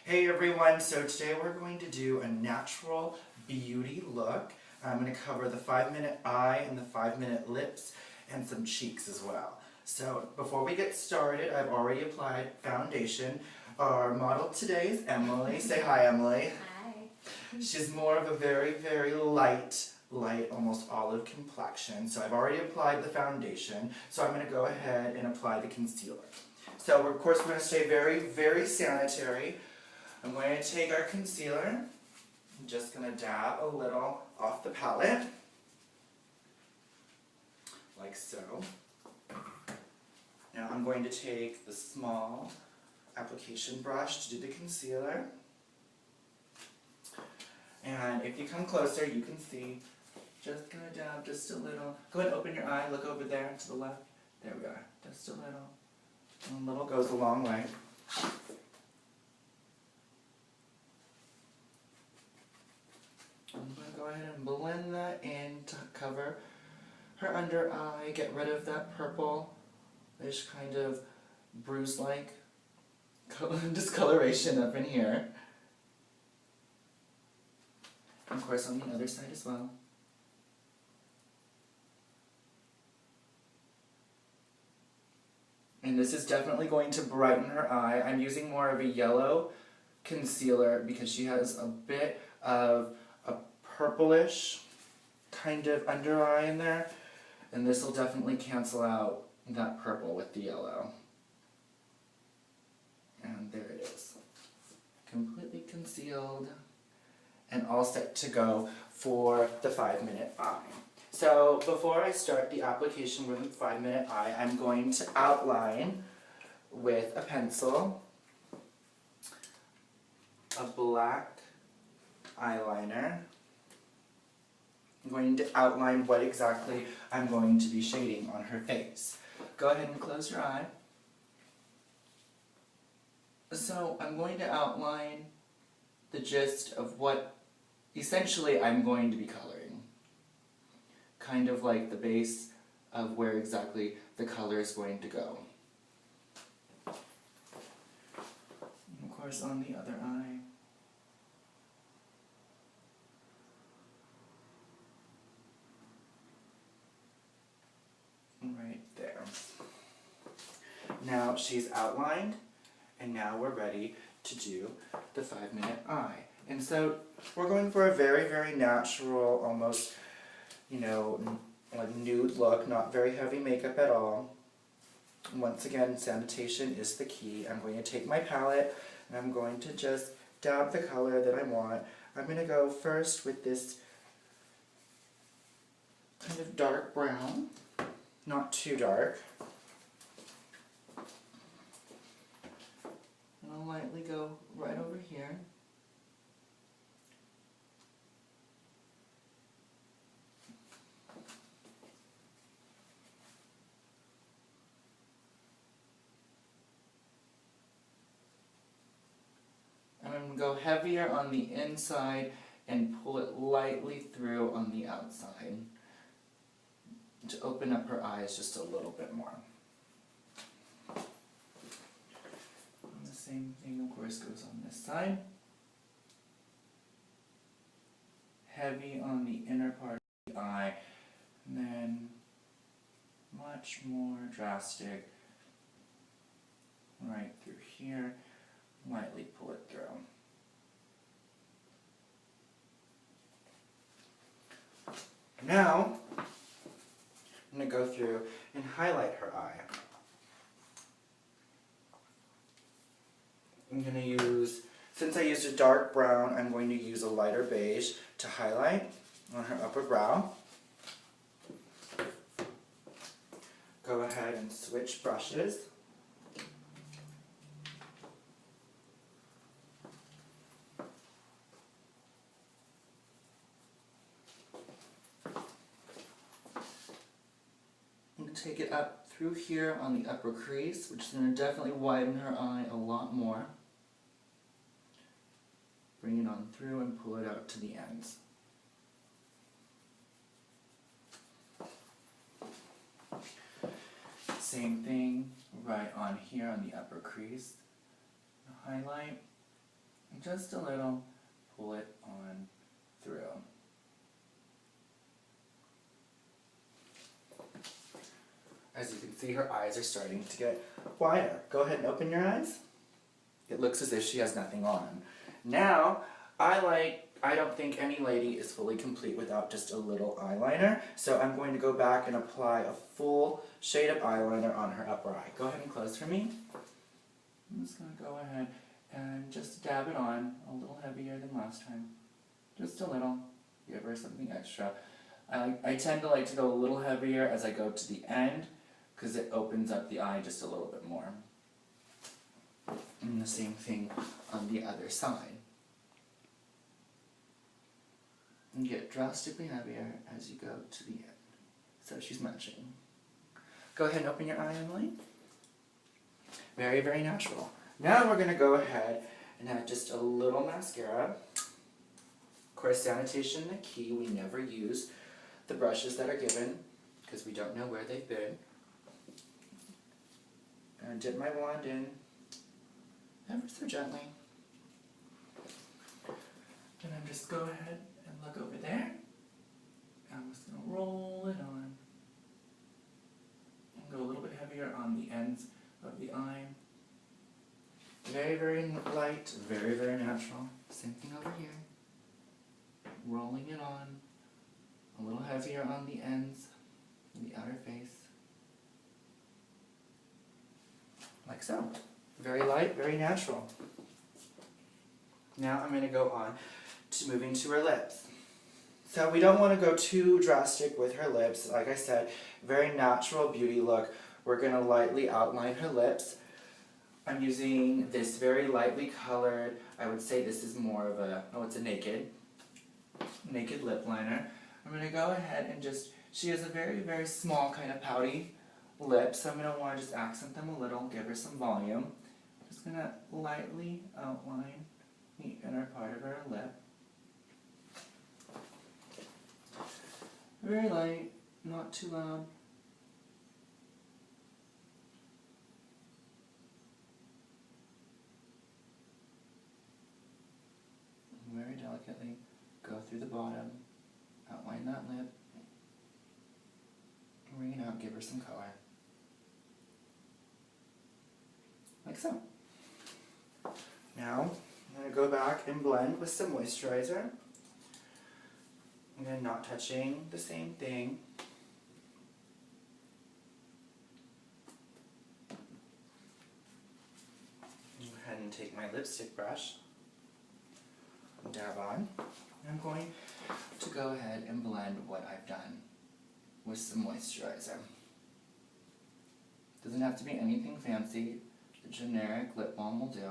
Hey everyone, so today we're going to do a natural beauty look. I'm going to cover the 5-minute eye and the 5-minute lips and some cheeks as well. So before we get started, I've already applied foundation. Our model today is Emily. Say hi, Emily. Hi. She's more of a very light, almost olive complexion. So I've already applied the foundation, so I'm going to go ahead and apply the concealer. So of course we're going to stay very sanitary. I'm going to take our concealer, I'm just going to dab a little off the palette, like so. Now I'm going to take the small application brush to do the concealer. And if you come closer, you can see, just going to dab just a little. Go ahead and open your eye, look over there to the left. There we are, just a little. And a little goes a long way. I'm going to go ahead and blend that in to cover her under eye, get rid of that purple-ish kind of bruise-like discoloration up in here. And of course on the other side as well. And this is definitely going to brighten her eye. I'm using more of a yellow concealer because she has a bit of a purplish kind of under eye in there, and this will definitely cancel out that purple with the yellow. And there it is, completely concealed and all set to go for the 5-minute eye. So before I start the application with the 5-minute eye, I'm going to outline with a pencil, a black eyeliner. I'm going to outline what exactly I'm going to be shading on her face. Go ahead and close your eye. So I'm going to outline the gist of what essentially I'm going to be coloring. Kind of like the base of where exactly the color is going to go. And of course on the other eye. Right there. Now she's outlined, and now we're ready to do the 5-minute eye. And so we're going for a very natural, almost, you know, like nude look, not very heavy makeup at all. Once again, sanitation is the key. I'm going to take my palette and I'm going to just dab the color that I want. I'm going to go first with this kind of dark brown. Not too dark. And I'll lightly go right over here. And I'm going to go heavier on the inside and pull it lightly through on the outside, to open up her eyes just a little bit more. And the same thing, of course, goes on this side. Heavy on the inner part of the eye, and then much more drastic right through here. Lightly pull it through. Now, I'm going to go through and highlight her eye. I'm going to use, since I used a dark brown, I'm going to use a lighter beige to highlight on her upper brow. Go ahead and switch brushes. Take it up through here on the upper crease, which is going to definitely widen her eye a lot more. Bring it on through and pull it out to the ends. Same thing right on here on the upper crease. Highlight And just a little, pull it on through. As you can see, her eyes are starting to get wider. Go ahead and open your eyes. It looks as if she has nothing on. Now, I don't think any lady is fully complete without just a little eyeliner, so I'm going to go back and apply a full shade of eyeliner on her upper eye. Go ahead and close for me. I'm just going to go ahead and just dab it on a little heavier than last time. Just a little. Give her something extra. I tend to like to go a little heavier as I go to the end, because it opens up the eye just a little bit more. And the same thing on the other side. And get drastically heavier as you go to the end. So she's matching. Go ahead and open your eye, Emily. Very, very natural. Now we're going to go ahead and add just a little mascara. Of course, sanitation the key. We never use the brushes that are given because we don't know where they've been. And dip my wand in ever so gently. And I'm just go ahead and look over there. I'm just going to roll it on. And go a little bit heavier on the ends of the eye. Very, very light, very, very natural. Same thing over here. Rolling it on. A little heavier on the ends, the outer face. Like so. Very light, very natural. Now I'm going to go on to moving to her lips. So we don't want to go too drastic with her lips. Like I said, very natural beauty look. We're going to lightly outline her lips. I'm using this very lightly colored, I would say this is more of a, it's a naked lip liner. I'm going to go ahead and just, she has a very, very small kind of pouty lip, so I'm going to want to just accent them a little, give her some volume. I'm just going to lightly outline the inner part of her lip. Very light, not too loud. Very delicately go through the bottom, outline that lip, bring it out, give her some color. Like so. Now, I'm going to go back and blend with some moisturizer. Again, not touching the same thing. Go ahead and take my lipstick brush. Dab on. I'm going to go ahead and blend what I've done with some moisturizer. Doesn't have to be anything fancy. The generic lip balm will do.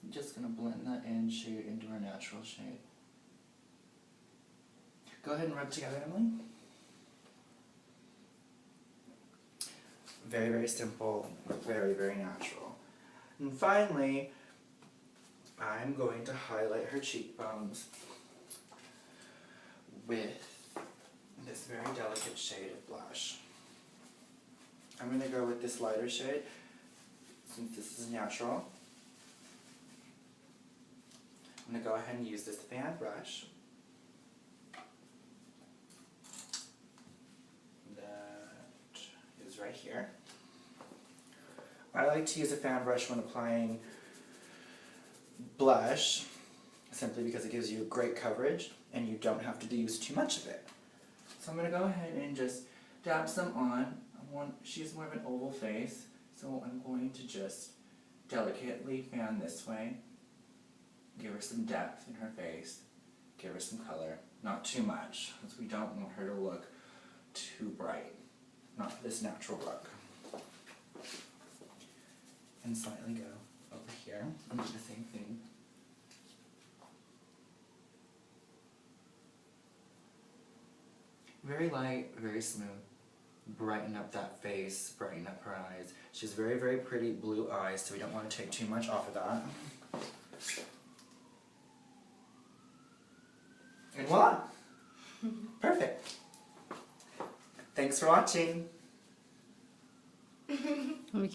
I'm just going to blend that in, shade into our natural shade. Go ahead and rub together, Emily. Very, very simple, very, very natural. And finally, I'm going to highlight her cheekbones with this very delicate shade of blush. I'm going to go with this lighter shade, since this is natural. I'm going to go ahead and use this fan brush. That is right here. I like to use a fan brush when applying blush, simply because it gives you great coverage and you don't have to use too much of it. So I'm going to go ahead and just dab some on. She has more of an oval face, so I'm going to just delicately fan this way. Give her some depth in her face. Give her some color. Not too much, because we don't want her to look too bright. Not this natural look. And slightly go over here and do the same thing. Very light, very smooth. Brighten up that face, brighten up her eyes. She has very, very pretty blue eyes, so we don't want to take too much off of that. And voila! Perfect. Thank Thanks for watching. Let me